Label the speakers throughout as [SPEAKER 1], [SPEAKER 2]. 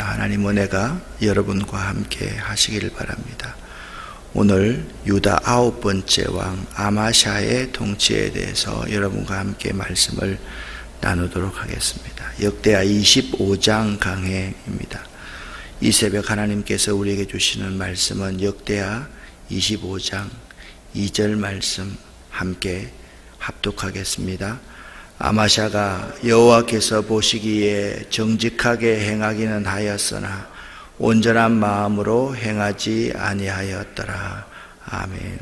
[SPEAKER 1] 하나님 은혜가 여러분과 함께 하시기를 바랍니다. 오늘 유다 9번째 왕 아마샤의 통치에 대해서 여러분과 함께 말씀을 나누도록 하겠습니다. 역대하 25장 강해입니다. 이 새벽 하나님께서 우리에게 주시는 말씀은 역대하 25장 2절 말씀 함께 합독하겠습니다. 아마샤가 여호와께서 보시기에 정직하게 행하기는 하였으나 온전한 마음으로 행하지 아니하였더라. 아멘.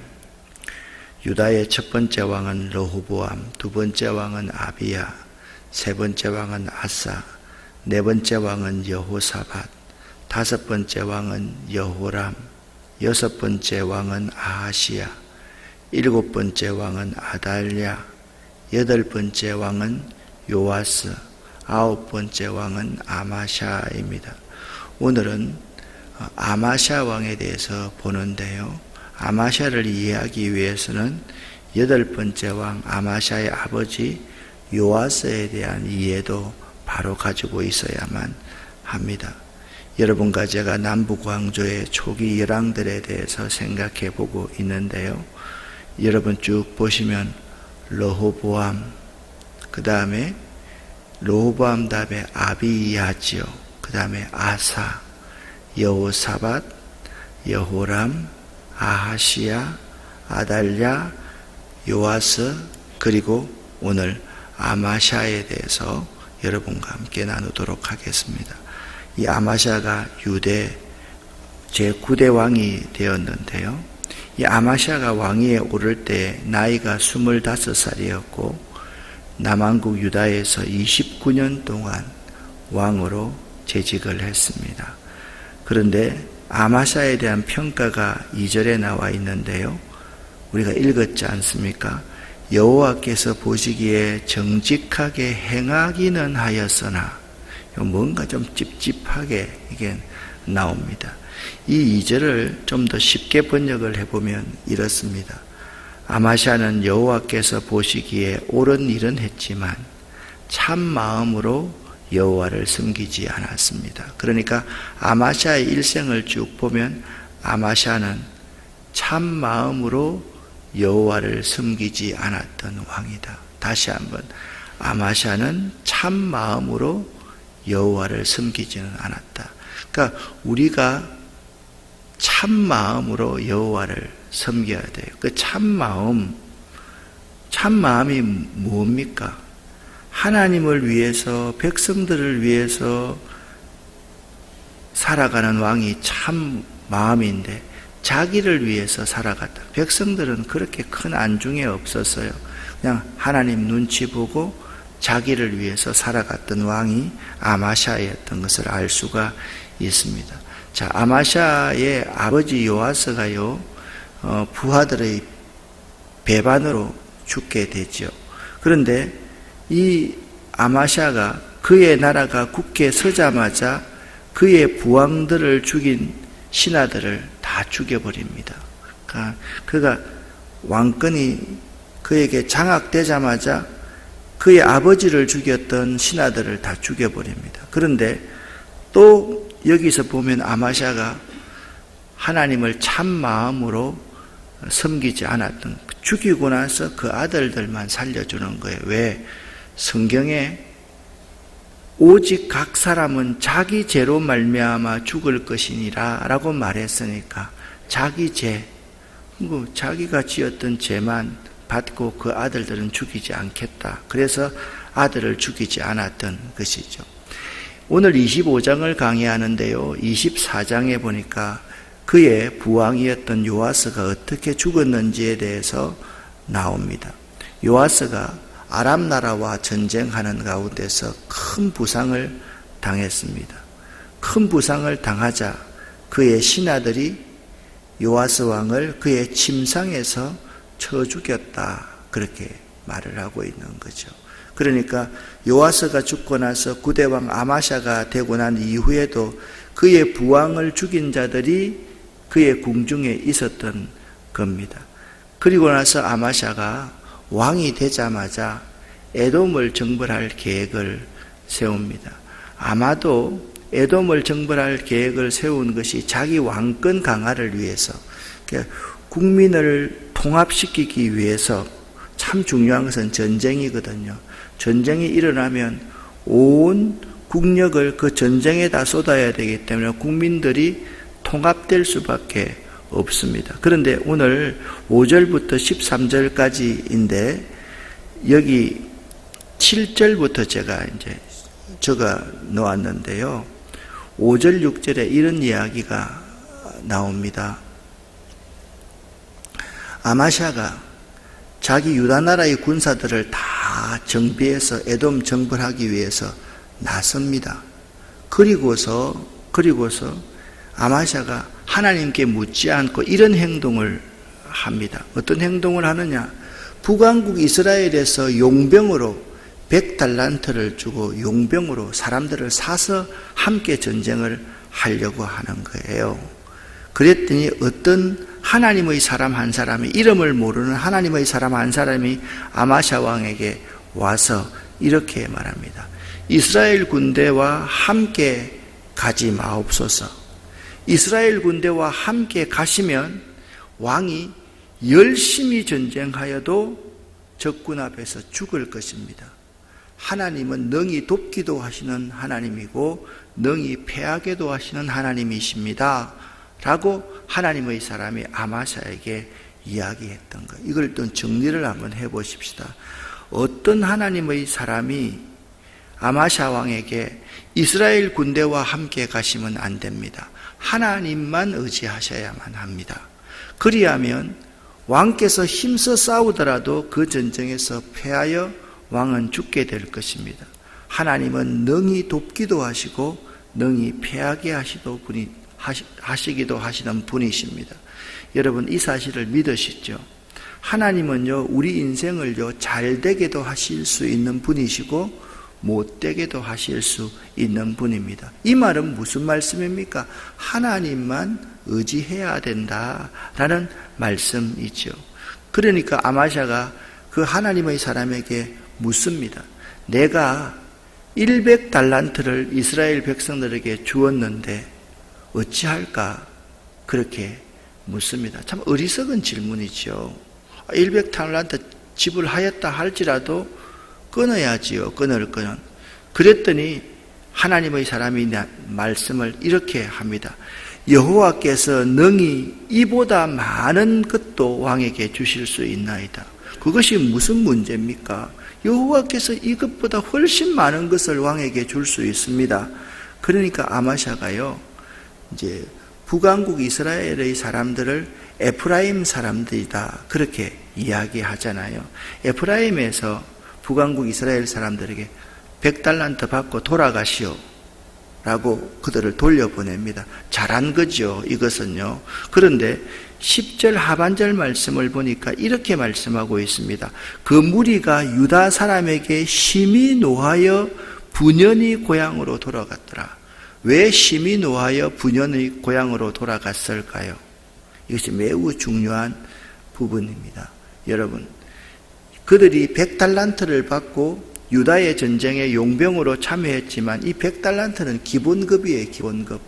[SPEAKER 1] 유다의 첫 번째 왕은 르호보암, 두 번째 왕은 아비야, 세 번째 왕은 아사, 네 번째 왕은 여호사밧, 다섯 번째 왕은 여호람, 여섯 번째 왕은 아하시야, 일곱 번째 왕은 아달랴, 여덟 번째 왕은 요아스, 아홉 번째 왕은 아마샤입니다. 오늘은 아마샤 왕에 대해서 보는데요. 아마샤를 이해하기 위해서는 여덟 번째 왕 아마샤의 아버지 요아스에 대한 이해도 바로 가지고 있어야만 합니다. 여러분과 제가 남북왕조의 초기 열왕들에 대해서 생각해 보고 있는데요. 여러분 쭉 보시면 르호보암, 그 다음에 르호보암 다음에 아비야지요, 그 다음에 아사, 여호사밧, 여호람, 아하시야, 아달랴, 요아스, 그리고 오늘 아마샤에 대해서 여러분과 함께 나누도록 하겠습니다. 이 아마샤가 유대 제9대 왕이 되었는데요. 이 아마샤가 왕위에 오를 때 나이가 25살이었고 남왕국 유다에서 29년 동안 왕으로 재직을 했습니다. 그런데 아마샤에 대한 평가가 2절에 나와 있는데요. 우리가 읽었지 않습니까? 여호와께서 보시기에 정직하게 행하기는 하였으나, 뭔가 좀 찝찝하게 이게 나옵니다. 이 2절을 좀 더 쉽게 번역을 해보면 이렇습니다. 아마샤는 여호와께서 보시기에 옳은 일은 했지만 참 마음으로 여호와를 섬기지 않았습니다. 그러니까 아마샤의 일생을 쭉 보면 아마샤는 참 마음으로 여호와를 섬기지 않았던 왕이다. 다시 한번, 아마샤는 참 마음으로 여호와를 섬기지는 않았다. 그러니까 우리가 참 마음으로 여호와를 섬겨야 돼요. 그 참 마음이 뭡니까? 하나님을 위해서, 백성들을 위해서 살아가는 왕이 참 마음인데 자기를 위해서 살아갔다. 백성들은 그렇게 큰 안중에 없었어요. 그냥 하나님 눈치 보고 자기를 위해서 살아갔던 왕이 아마샤였던 것을 알 수가 있습니다. 자, 아마샤의 아버지 요아스가요, 부하들의 배반으로 죽게 되죠. 그런데 이 아마샤가 그의 나라가 굳게 서자마자 그의 부왕들을 죽인 신하들을 다 죽여버립니다. 그러니까 그가 왕권이 그에게 장악되자마자 그의 아버지를 죽였던 신하들을 다 죽여버립니다. 그런데 또 여기서 보면 아마샤가 하나님을 참 마음으로 섬기지 않았던, 죽이고 나서 그 아들들만 살려주는 거예요. 왜? 성경에 오직 각 사람은 자기 죄로 말미암아 죽을 것이니라 라고 말했으니까 자기 죄, 자기가 지었던 죄만 받고 그 아들들은 죽이지 않겠다. 그래서 아들을 죽이지 않았던 것이죠. 오늘 25장을 강의하는데요, 24장에 보니까 그의 부왕이었던 요아스가 어떻게 죽었는지에 대해서 나옵니다. 요아스가 아람 나라와 전쟁하는 가운데서 큰 부상을 당했습니다. 큰 부상을 당하자 그의 신하들이 요아스 왕을 그의 침상에서 쳐 죽였다, 그렇게 말을 하고 있는 거죠. 그러니까 요아스가 죽고 나서 9대 왕 아마샤가 되고 난 이후에도 그의 부왕을 죽인 자들이 그의 궁중에 있었던 겁니다. 그리고 나서 아마샤가 왕이 되자마자 에돔을 정벌할 계획을 세웁니다. 아마도 에돔을 정벌할 계획을 세운 것이 자기 왕권 강화를 위해서, 국민을 통합시키기 위해서. 참 중요한 것은 전쟁이거든요. 전쟁이 일어나면 온 국력을 그 전쟁에다 쏟아야 되기 때문에 국민들이 통합될 수밖에 없습니다. 그런데 오늘 5절부터 13절까지인데 여기 7절부터 제가 이제 적어 놓았는데요. 5절, 6절에 이런 이야기가 나옵니다. 아마샤가 자기 유다 나라의 군사들을 다 정비해서 에돔 정벌하기 위해서 나섭니다. 그리고서 아마샤가 하나님께 묻지 않고 이런 행동을 합니다. 어떤 행동을 하느냐? 북왕국 이스라엘에서 용병으로 100달란트를 주고 용병으로 사람들을 사서 함께 전쟁을 하려고 하는 거예요. 그랬더니 어떤 하나님의 사람 한 사람이, 이름을 모르는 하나님의 사람 한 사람이 아마샤 왕에게 와서 이렇게 말합니다. 이스라엘 군대와 함께 가지 마옵소서. 이스라엘 군대와 함께 가시면 왕이 열심히 전쟁하여도 적군 앞에서 죽을 것입니다. 하나님은 능히 돕기도 하시는 하나님이고 능히 패하게도 하시는 하나님이십니다. 라고 하나님의 사람이 아마샤에게 이야기했던 것. 이걸 또 정리를 한번 해보십시다. 어떤 하나님의 사람이 아마샤 왕에게 이스라엘 군대와 함께 가시면 안 됩니다. 하나님만 의지하셔야만 합니다. 그리하면 왕께서 힘써 싸우더라도 그 전쟁에서 패하여 왕은 죽게 될 것입니다. 하나님은 능히 돕기도 하시고 능히 패하게 하시기도 하시는 분이십니다. 여러분, 이 사실을 믿으시죠? 하나님은요, 우리 인생을요, 잘 되게도 하실 수 있는 분이시고 못 되게도 하실 수 있는 분입니다. 이 말은 무슨 말씀입니까? 하나님만 의지해야 된다라는 말씀이죠. 그러니까 아마샤가 그 하나님의 사람에게 묻습니다. 내가 100달란트를 이스라엘 백성들에게 주었는데 어찌할까? 그렇게 묻습니다. 참 어리석은 질문이죠. 100달란트 지불하였다 할지라도 끊어야지요. 끊을 거는. 그랬더니 하나님의 사람이 말씀을 이렇게 합니다. 여호와께서 능히 이보다 많은 것도 왕에게 주실 수 있나이다. 그것이 무슨 문제입니까? 여호와께서 이것보다 훨씬 많은 것을 왕에게 줄 수 있습니다. 그러니까 아마샤가요, 이제 북왕국 이스라엘의 사람들을 에프라임 사람들이다, 그렇게 이야기하잖아요. 에프라임에서 북왕국 이스라엘 사람들에게 100달란트 받고 돌아가시오 라고 그들을 돌려보냅니다. 잘한 거죠, 이것은요. 그런데 10절 하반절 말씀을 보니까 이렇게 말씀하고 있습니다. 그 무리가 유다 사람에게 심히 노하여 분연히 고향으로 돌아갔더라. 왜 심히 노하여 분연히 고향으로 돌아갔을까요? 이것이 매우 중요한 부분입니다. 여러분, 그들이 100달란트를 받고 유다의 전쟁에 용병으로 참여했지만 이 100달란트는 기본급이에요, 기본급.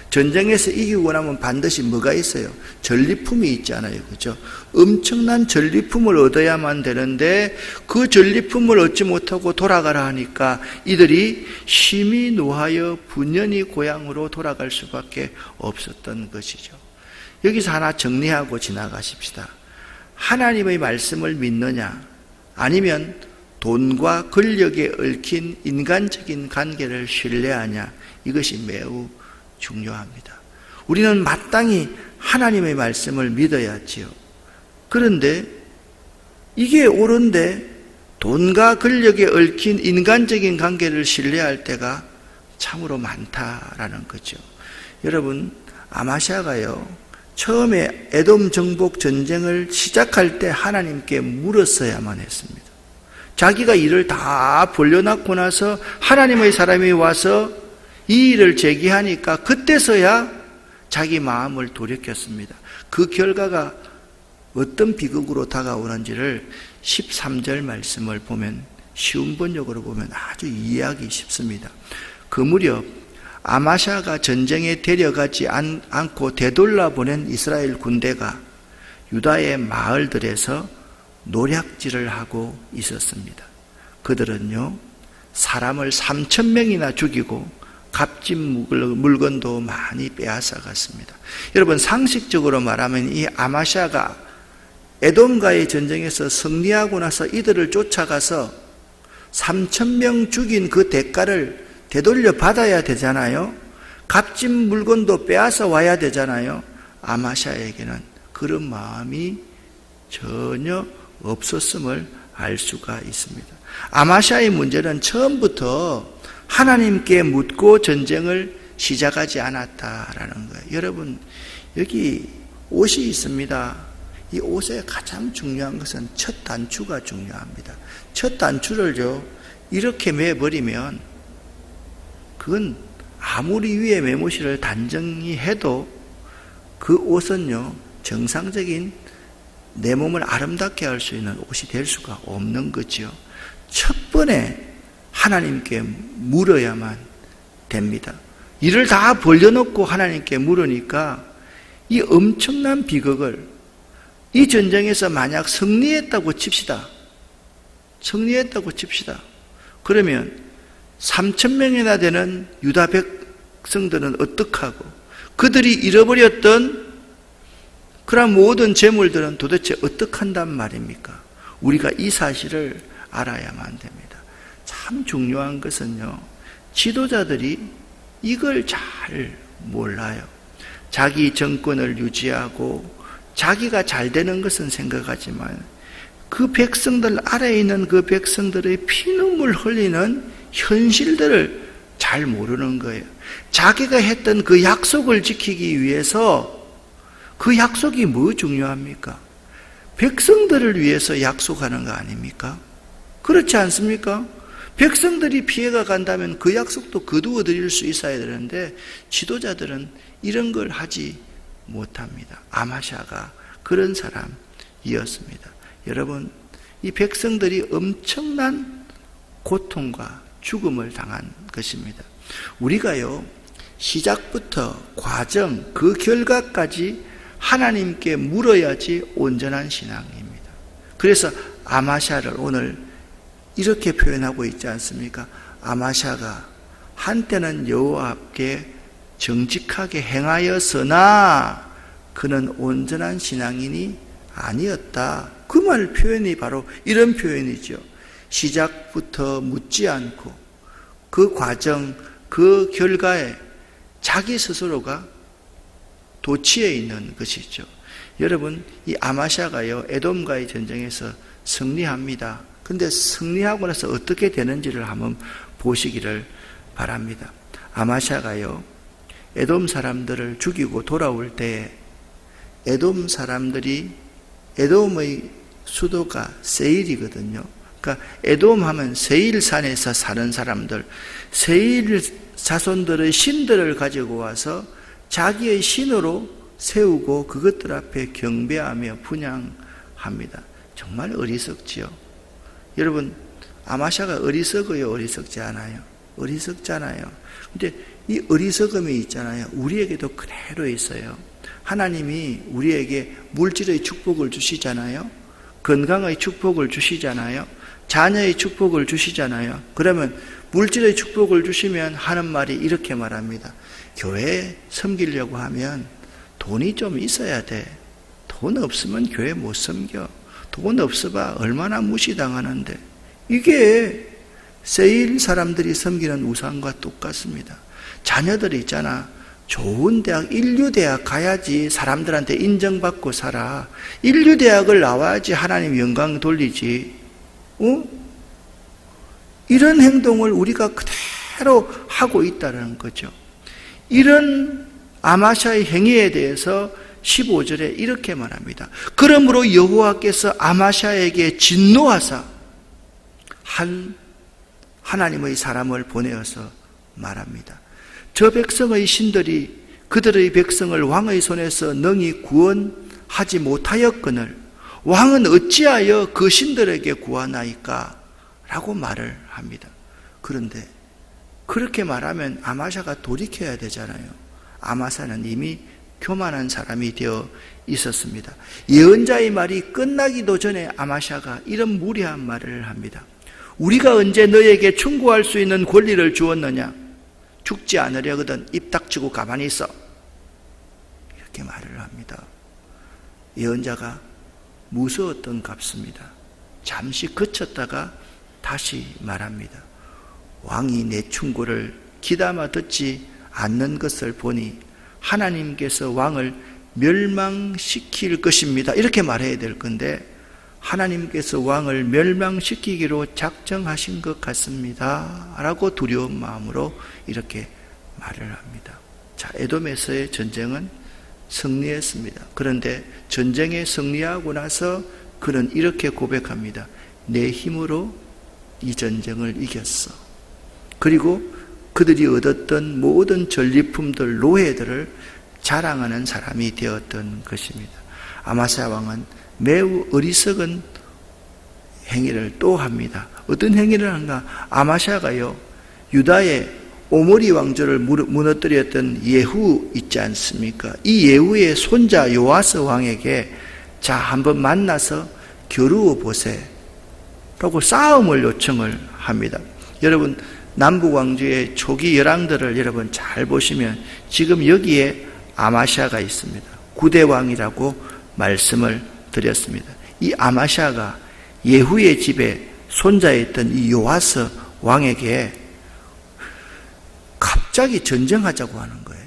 [SPEAKER 1] 전쟁에서 이기고 나면 반드시 뭐가 있어요? 전리품이 있잖아요, 그죠? 엄청난 전리품을 얻어야만 되는데 그 전리품을 얻지 못하고 돌아가라 하니까 이들이 심히 노하여 분연히 고향으로 돌아갈 수밖에 없었던 것이죠. 여기서 하나 정리하고 지나가십시다. 하나님의 말씀을 믿느냐, 아니면 돈과 권력에 얽힌 인간적인 관계를 신뢰하냐, 이것이 매우 중요합니다. 우리는 마땅히 하나님의 말씀을 믿어야지요. 그런데 이게 옳은데 돈과 권력에 얽힌 인간적인 관계를 신뢰할 때가 참으로 많다라는 거죠. 여러분, 아마샤가요, 처음에 에돔 정복 전쟁을 시작할 때 하나님께 물었어야만 했습니다. 자기가 일을 다 벌려놨고 나서 하나님의 사람이 와서 이 일을 제기하니까 그때서야 자기 마음을 돌이켰습니다. 그 결과가 어떤 비극으로 다가오는지를 13절 말씀을 보면, 쉬운 번역으로 보면 아주 이해하기 쉽습니다. 그 무렵 아마샤가 전쟁에 데려가지 않고 되돌려보낸 이스라엘 군대가 유다의 마을들에서 노략질을 하고 있었습니다. 그들은요, 사람을 3,000명이나 죽이고 값진 물건도 많이 빼앗아 갔습니다. 여러분, 상식적으로 말하면 이 아마샤가 에돔과의 전쟁에서 승리하고 나서 이들을 쫓아가서 3,000명 죽인 그 대가를 되돌려 받아야 되잖아요. 값진 물건도 빼앗아 와야 되잖아요. 아마샤에게는 그런 마음이 전혀 없었음을 알 수가 있습니다. 아마샤의 문제는 처음부터 하나님께 묻고 전쟁을 시작하지 않았다라는 거예요. 여러분, 여기 옷이 있습니다. 이 옷의 가장 중요한 것은 첫 단추가 중요합니다. 첫 단추를요, 이렇게 매버리면 그건 아무리 위에 매무실을 단정히 해도 그 옷은요, 정상적인 내 몸을 아름답게 할 수 있는 옷이 될 수가 없는 거죠. 첫 번에 하나님께 물어야만 됩니다. 이를 다 벌려놓고 하나님께 물으니까 이 엄청난 비극을, 이 전쟁에서 만약 승리했다고 칩시다. 그러면 3,000명이나 되는 유다 백성들은 어떡하고, 그들이 잃어버렸던 그런 모든 재물들은 도대체 어떡한단 말입니까? 우리가 이 사실을 알아야만 됩니다. 참 중요한 것은요, 지도자들이 이걸 잘 몰라요. 자기 정권을 유지하고 자기가 잘 되는 것은 생각하지만 그 백성들, 아래에 있는 그 백성들의 피눈물 흘리는 현실들을 잘 모르는 거예요. 자기가 했던 그 약속을 지키기 위해서, 그 약속이 뭐 중요합니까? 백성들을 위해서 약속하는 거 아닙니까? 그렇지 않습니까? 백성들이 피해가 간다면 그 약속도 거두어 드릴 수 있어야 되는데 지도자들은 이런 걸 하지 못합니다. 아마샤가 그런 사람이었습니다. 여러분, 이 백성들이 엄청난 고통과 죽음을 당한 것입니다. 우리가요, 시작부터 과정, 그 결과까지 하나님께 물어야지 온전한 신앙입니다. 그래서 아마샤를 오늘 이렇게 표현하고 있지 않습니까? 아마샤가 한때는 여호와 앞에 정직하게 행하였으나 그는 온전한 신앙인이 아니었다. 그 말 표현이 바로 이런 표현이죠. 시작부터 묻지 않고 그 과정, 그 결과에 자기 스스로가 도취해 있는 것이죠. 여러분, 이 아마샤가요, 에돔과의 전쟁에서 승리합니다. 근데 승리하고 나서 어떻게 되는지를 한번 보시기를 바랍니다. 아마샤가요, 에돔 사람들을 죽이고 돌아올 때 에돔 사람들이, 에돔의 수도가 세일이거든요. 그러니까 에돔 하면 세일산에서 사는 사람들, 세일 자손들의 신들을 가지고 와서 자기의 신으로 세우고 그것들 앞에 경배하며 분향합니다. 정말 어리석지요. 여러분, 아마샤가 어리석어요, 어리석지 않아요? 어리석잖아요. 근데 이 어리석음이 있잖아요, 우리에게도 그대로 있어요. 하나님이 우리에게 물질의 축복을 주시잖아요. 건강의 축복을 주시잖아요. 자녀의 축복을 주시잖아요. 그러면 물질의 축복을 주시면 하는 말이 이렇게 말합니다. 교회 섬기려고 하면 돈이 좀 있어야 돼. 돈 없으면 교회 못 섬겨. 돈 없어봐 얼마나 무시당하는데. 이게 세일 사람들이 섬기는 우상과 똑같습니다. 자녀들이 있잖아, 좋은 대학, 인류대학 가야지 사람들한테 인정받고 살아. 인류대학을 나와야지 하나님 영광 돌리지. 이런 행동을 우리가 그대로 하고 있다는 거죠. 이런 아마샤의 행위에 대해서 15절에 이렇게 말합니다. 그러므로 여호와께서 아마샤에게 진노하사 한 하나님의 사람을 보내어서 말합니다. 저 백성의 신들이 그들의 백성을 왕의 손에서 능히 구원하지 못하였거늘 왕은 어찌하여 그 신들에게 구하나이까? 라고 말을 합니다. 그런데 그렇게 말하면 아마샤가 돌이켜야 되잖아요. 아마샤는 이미 교만한 사람이 되어 있었습니다. 예언자의 말이 끝나기도 전에 아마샤가 이런 무례한 말을 합니다. 우리가 언제 너에게 충고할 수 있는 권리를 주었느냐? 죽지 않으려거든 입 닥치고 가만히 있어. 이렇게 말을 합니다. 예언자가 무서웠던 갑습니다. 잠시 그쳤다가 다시 말합니다. 왕이 내 충고를 귀담아 듣지 않는 것을 보니 하나님께서 왕을 멸망시킬 것입니다. 이렇게 말해야 될 건데 하나님께서 왕을 멸망시키기로 작정하신 것 같습니다. 라고 두려운 마음으로 이렇게 말을 합니다. 자, 에돔에서의 전쟁은 승리했습니다. 그런데 전쟁에 승리하고 나서 그는 이렇게 고백합니다. 내 힘으로 이 전쟁을 이겼어. 그리고 그들이 얻었던 모든 전리품들, 노예들을 자랑하는 사람이 되었던 것입니다. 아마스야 왕은 매우 어리석은 행위를 또 합니다. 어떤 행위를 하는가? 아마스야가요, 유다의 오므리 왕조를 무너뜨렸던 예후 있지 않습니까? 이 예후의 손자 요아스 왕에게 자, 한번 만나서 겨루어 보세 라고 싸움을 요청을 합니다. 여러분, 남북 왕조의 초기 열왕들을 여러분 잘 보시면 지금 여기에 아마샤가 있습니다. 구대왕이라고 말씀을 드렸습니다. 이 아마샤가 예후의 집에 손자였던 이 요아스 왕에게 갑자기 전쟁하자고 하는 거예요.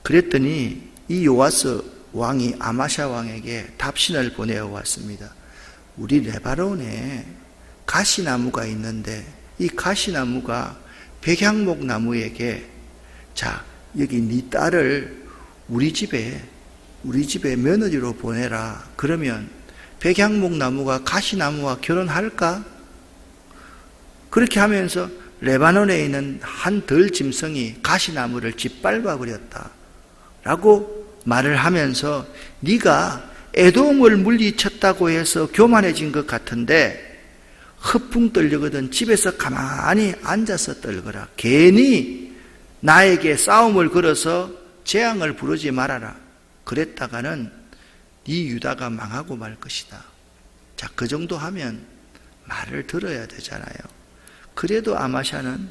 [SPEAKER 1] 그랬더니 이 요아스 왕이 아마샤 왕에게 답신을 보내어 왔습니다. 우리 레바논에 가시나무가 있는데 이 가시나무가 백향목 나무에게 자, 여기 네 딸을 우리 집에 며느리로 보내라. 그러면 백향목 나무가 가시나무와 결혼할까? 그렇게 하면서 레바논에 있는 한 덜 짐승이 가시나무를 짓밟아 버렸다 라고 말을 하면서 네가 에돔을 물리쳤다고 해서 교만해진 것 같은데 허풍 떨려거든 집에서 가만히 앉아서 떨거라. 괜히 나에게 싸움을 걸어서 재앙을 부르지 말아라. 그랬다가는 네 유다가 망하고 말 것이다. 자, 그 정도 하면 말을 들어야 되잖아요. 그래도 아마샤는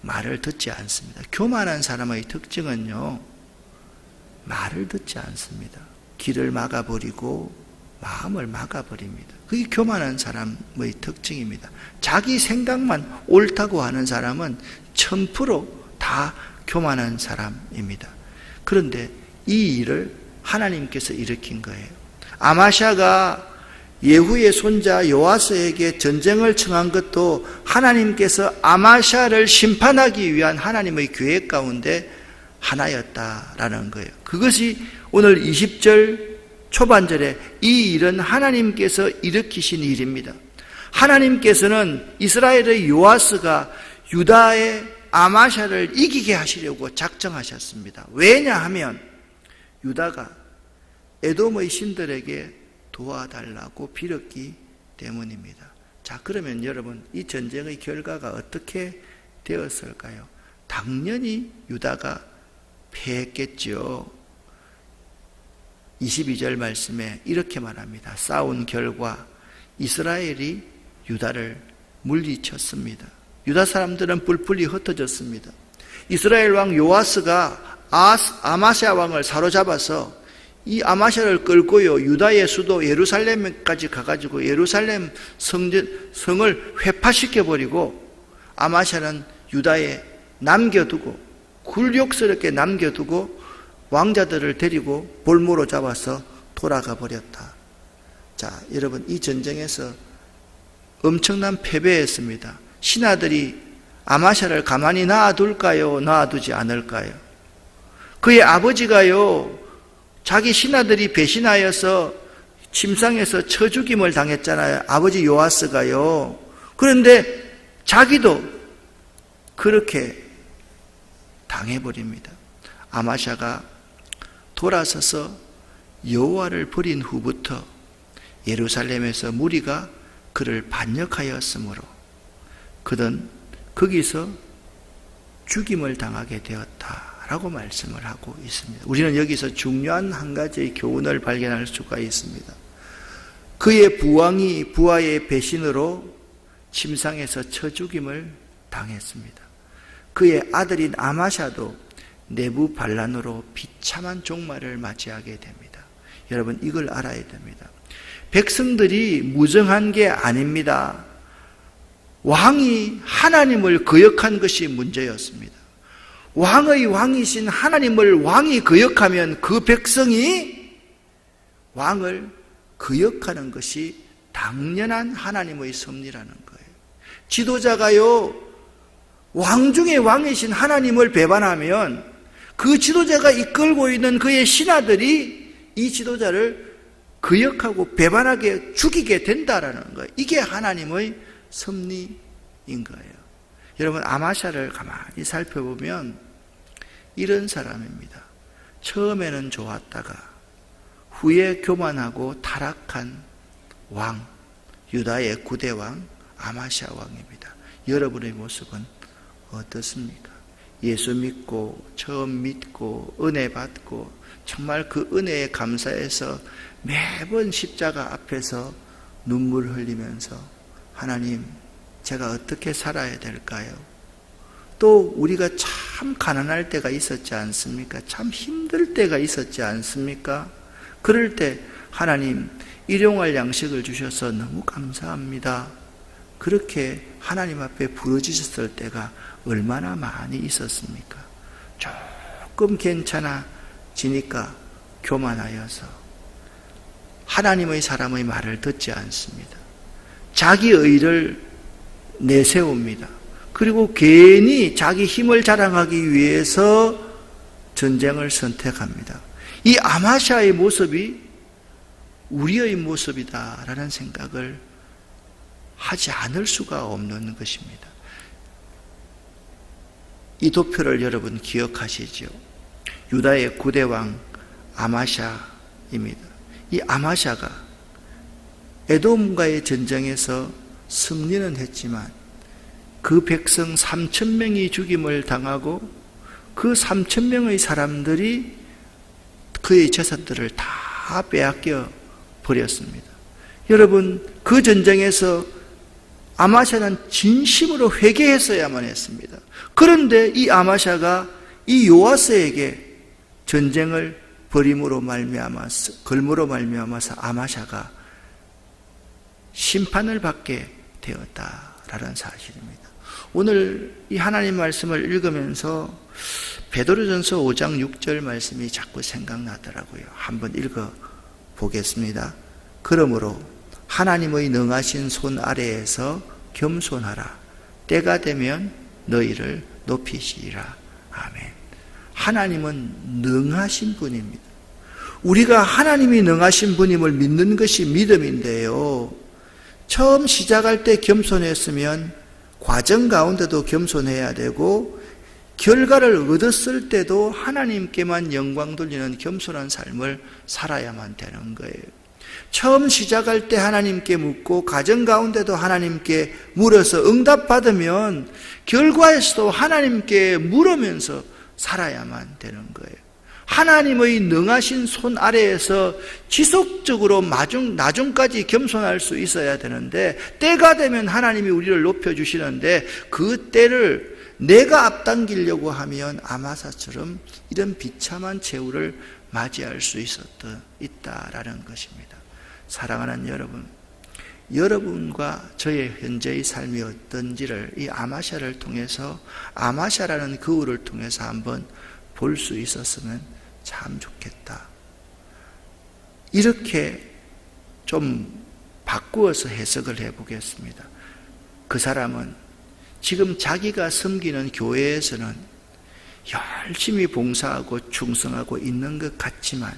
[SPEAKER 1] 말을 듣지 않습니다. 교만한 사람의 특징은요, 말을 듣지 않습니다. 길을 막아버리고 마음을 막아버립니다. 그게 교만한 사람의 특징입니다. 자기 생각만 옳다고 하는 사람은 1000% 다 교만한 사람입니다. 그런데 이 일을 하나님께서 일으킨 거예요. 아마샤가 예후의 손자 요아스에게 전쟁을 청한 것도 하나님께서 아마샤를 심판하기 위한 하나님의 계획 가운데 하나였다라는 거예요. 그것이 오늘 20절 초반절에 이 일은 하나님께서 일으키신 일입니다. 하나님께서는 이스라엘의 요아스가 유다의 아마샤를 이기게 하시려고 작정하셨습니다. 왜냐하면 유다가 에돔의 신들에게 도와달라고 빌었기 때문입니다. 자, 그러면 여러분, 이 전쟁의 결과가 어떻게 되었을까요? 당연히 유다가 패했겠죠. 22절 말씀에 이렇게 말합니다. 싸운 결과 이스라엘이 유다를 물리쳤습니다. 유다 사람들은 뿔뿔이 흩어졌습니다. 이스라엘 왕 요아스가 아마샤 왕을 사로잡아서 이 아마샤를 끌고요, 유다의 수도 예루살렘까지 가가지고 예루살렘 성을 회파시켜버리고 아마샤는 유다에 남겨두고 굴욕스럽게 남겨두고 왕자들을 데리고 볼모로 잡아서 돌아가 버렸다. 자, 여러분, 이 전쟁에서 엄청난 패배했습니다. 신하들이 아마샤를 가만히 놔둘까요? 놔두지 않을까요? 그의 아버지가요, 자기 신하들이 배신하여서 침상에서 쳐죽임을 당했잖아요. 아버지 요아스가요. 그런데 자기도 그렇게 당해버립니다. 아마샤가 돌아서서 여호와를 버린 후부터 예루살렘에서 무리가 그를 반역하였으므로 그는 거기서 죽임을 당하게 되었다라고 말씀을 하고 있습니다. 우리는 여기서 중요한 한 가지의 교훈을 발견할 수가 있습니다. 그의 부왕이 부하의 배신으로 침상에서 쳐 죽임을 당했습니다. 그의 아들인 아마샤도 내부 반란으로 비참한 종말을 맞이하게 됩니다. 여러분, 이걸 알아야 됩니다. 백성들이 무정한 게 아닙니다. 왕이 하나님을 거역한 것이 문제였습니다. 왕의 왕이신 하나님을 왕이 거역하면 그 백성이 왕을 거역하는 것이 당연한 하나님의 섭리라는 거예요. 지도자가요, 왕 중에 왕이신 하나님을 배반하면 그 지도자가 이끌고 있는 그의 신하들이 이 지도자를 거역하고 배반하게 죽이게 된다라는 거예요. 이게 하나님의 섭리인 거예요. 여러분, 아마샤를 가만히 살펴보면 이런 사람입니다. 처음에는 좋았다가 후에 교만하고 타락한 왕, 유다의 9대 왕 아마샤 왕입니다. 여러분의 모습은 어떻습니까? 예수 믿고 처음 믿고 은혜 받고 정말 그 은혜에 감사해서 매번 십자가 앞에서 눈물 흘리면서 하나님, 제가 어떻게 살아야 될까요? 또 우리가 참 가난할 때가 있었지 않습니까? 참 힘들 때가 있었지 않습니까? 그럴 때 하나님, 일용할 양식을 주셔서 너무 감사합니다. 그렇게 하나님 앞에 부르짖었을 때가 얼마나 많이 있었습니까? 조금 괜찮아지니까 교만하여서 하나님의 사람의 말을 듣지 않습니다. 자기 의를 내세웁니다. 그리고 괜히 자기 힘을 자랑하기 위해서 전쟁을 선택합니다. 이 아마샤의 모습이 우리의 모습이다라는 생각을 하지 않을 수가 없는 것입니다. 이 도표를 여러분 기억하시죠? 유다의 9대 왕 아마샤입니다. 이 아마샤가 에돔과의 전쟁에서 승리는 했지만 그 백성 3,000명이 죽임을 당하고 그 3,000명의 사람들이 그의 재산들을 다 빼앗겨 버렸습니다. 여러분, 그 전쟁에서 아마샤는 진심으로 회개했어야만 했습니다. 그런데 이 아마샤가 이 요아스에게 전쟁을 벌임으로 말미암아서, 걸므로 말미암아서 아마샤가 심판을 받게 되었다라는 사실입니다. 오늘 이 하나님 말씀을 읽으면서 베드로전서 5장 6절 말씀이 자꾸 생각나더라고요. 한번 읽어 보겠습니다. 그러므로 하나님의 능하신 손 아래에서 겸손하라. 때가 되면 너희를 높이시리라. 아멘. 하나님은 능하신 분입니다. 우리가 하나님이 능하신 분임을 믿는 것이 믿음인데요. 처음 시작할 때 겸손했으면 과정 가운데도 겸손해야 되고 결과를 얻었을 때도 하나님께만 영광 돌리는 겸손한 삶을 살아야만 되는 거예요. 처음 시작할 때 하나님께 묻고 과정 가운데도 하나님께 물어서 응답받으면 결과에서도 하나님께 물으면서 살아야만 되는 거예요. 하나님의 능하신 손 아래에서 지속적으로 나중까지 겸손할 수 있어야 되는데 때가 되면 하나님이 우리를 높여주시는데 그 때를 내가 앞당기려고 하면 아마사처럼 이런 비참한 최후를 맞이할 수 있다라는 것입니다. 사랑하는 여러분, 여러분과 저의 현재의 삶이 어떤지를 이 아마샤를 통해서, 아마샤라는 그울을 통해서 한번 볼 수 있었으면 참 좋겠다. 이렇게 좀 바꾸어서 해석을 해보겠습니다. 그 사람은 지금 자기가 섬기는 교회에서는 열심히 봉사하고 충성하고 있는 것 같지만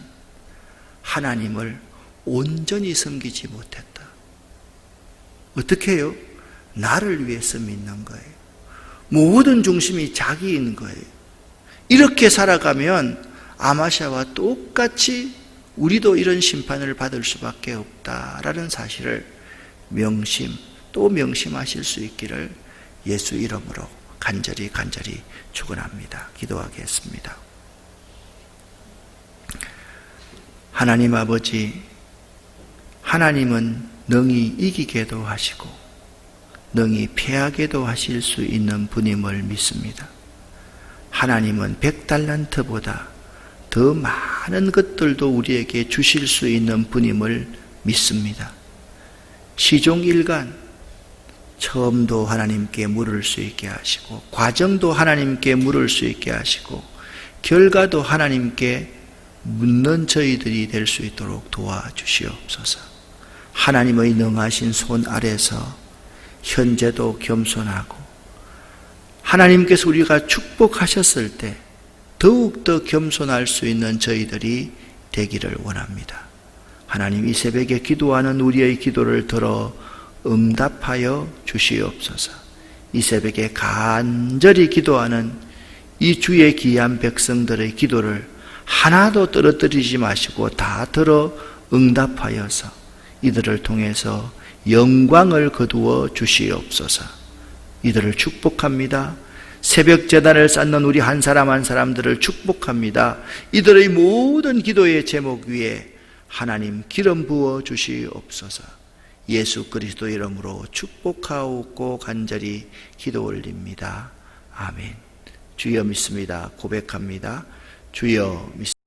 [SPEAKER 1] 하나님을 온전히 섬기지 못했다. 어떻게 해요? 나를 위해서 믿는 거예요. 모든 중심이 자기인 거예요. 이렇게 살아가면 아마샤와 똑같이 우리도 이런 심판을 받을 수밖에 없다라는 사실을 명심하실 수 있기를 예수 이름으로 간절히 축원합니다. 기도하겠습니다. 하나님 아버지, 하나님은 능히 이기게도 하시고 능히 패하게도 하실 수 있는 분임을 믿습니다. 하나님은 100달란트보다 더 많은 것들도 우리에게 주실 수 있는 분임을 믿습니다. 시종일관 처음도 하나님께 물을 수 있게 하시고 과정도 하나님께 물을 수 있게 하시고 결과도 하나님께 묻는 저희들이 될 수 있도록 도와주시옵소서. 하나님의 능하신 손 아래서 현재도 겸손하고 하나님께서 우리가 축복하셨을 때 더욱더 겸손할 수 있는 저희들이 되기를 원합니다. 하나님, 이 새벽에 기도하는 우리의 기도를 들어 응답하여 주시옵소서. 이 새벽에 간절히 기도하는 이 주의 귀한 백성들의 기도를 하나도 떨어뜨리지 마시고 다 들어 응답하여서 이들을 통해서 영광을 거두어 주시옵소서. 이들을 축복합니다. 새벽 제단을 쌓는 우리 한 사람 한 사람들을 축복합니다. 이들의 모든 기도의 제목 위에 하나님 기름 부어 주시옵소서. 예수 그리스도 이름으로 축복하옵고 간절히 기도 올립니다. 아멘. 주여 믿습니다. 고백합니다. 주여 믿습니다.